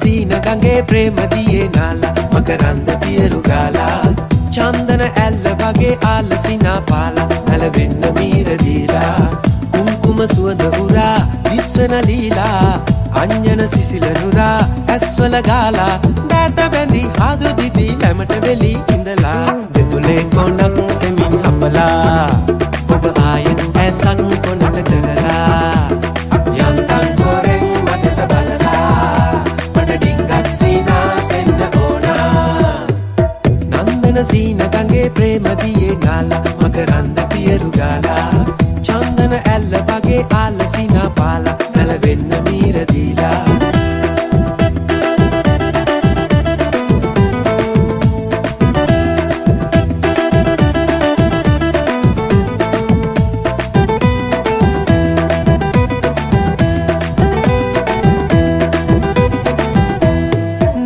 සීන ගඟේ ප්‍රේම දියේ නාලා මකරන්ද පියරු ගාලා චන්දන ඇල්ල වගේ ආලසිනා පාලා නැලවෙන්න මීර දීලා කුම්කුම සුවඳ උරා විශ්වන ලීලා අඤ්ඤන සිසිල නුරා ඇස්වල ගාලා දැත බැඳි හදු දිදි ලැමට වෙලි ඉඳලා දෙතුලේ කොණක් සෙමින් හපලා ඔබ ආයෙත් ඇසක් කොණට කරලා යන්තම් හොරෙන් මතස බලලා මට ඩිංගක් සීනා සෙන්න ඕනා නන්දන සීන ගඟේ ප්‍රේම දියේ නාලා මකරන්ද පියරු ගාලා චන්දන ඇල්ල වගේ ආලසිනා පාලා නැලවෙන්න මීර දීලා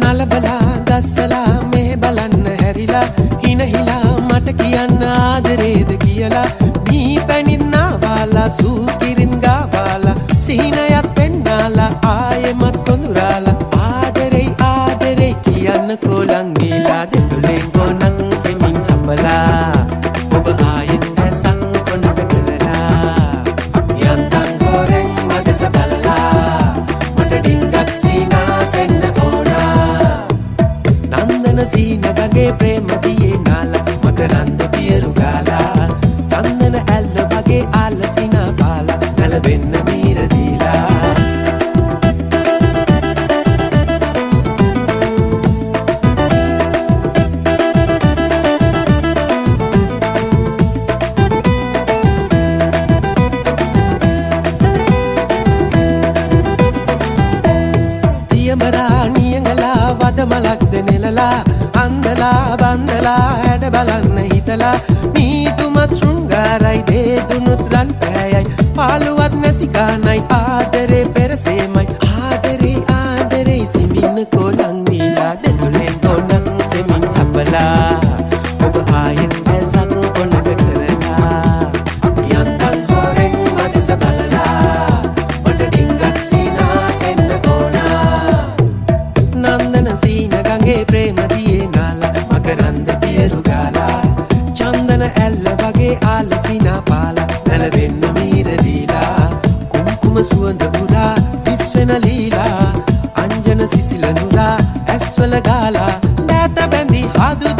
නලබලා දස්සලා මෙහෙ බලන්න හැරිලා හිනහිලා මට කියන්න ආදරේද කියලා මේ පැනින්නා වාලා සූකිරින් ගාවාලා සීනයක් පෙන්නාලා ආයෙමත් කොඳුරාලා ආදරේ කියන්න කොලං ගීලා දෙතුලෙන් ගොනක් සෙමින් හපලා ඔබ ආයෙත් ඇසන් කොනට කරලා යන්තම් හොරෙන් මදස බලලා මට ඩිංගක් සීනා සෙන්න ඕනා නන්දන සීන ගඟේ ප්‍රේම දියේ නාලා මකරන්ද පියරු ගාලා චන්දන ඇල්ල වගේ ආලසිනා පාලා නැලවෙන්න මීර දීලා දියමරා නියඟලා වදමලක්ද නෙලලා අන්දලා බන්දලා හැඩ බලන්න හිතලා නීතුමත් ශෘංගාරයි දේදුනුත් රන් පෑයයි පාළුවත් නැති ගානයි ආදරේ පෙරසේමයි ආදරේ සිඹින්න කොලං නීලා දෙතුලෙන් ගොනක් සෙමින් හපලා ඔබ ආයෙත් ඇසක් කොනක කරලා යන්තම් හොරෙන් මදස බලලා මට ඩිංගක් සීනා සෙන්න ඕනා නන්දන සීන ගඟේ ප්‍රේම දියේ නාලා මකරන්ද පියරු ගාලා චන්දන ඇල්ල වගේ ආලසිනා පාලා නැලවෙන්න මීර දීලා කුම්කුම සුවඳ උරා විශ්වෙන ලීලා අඤ්ඤන සිසිල නුරා ඇස්වල ගාලා දැත බැඳි හදු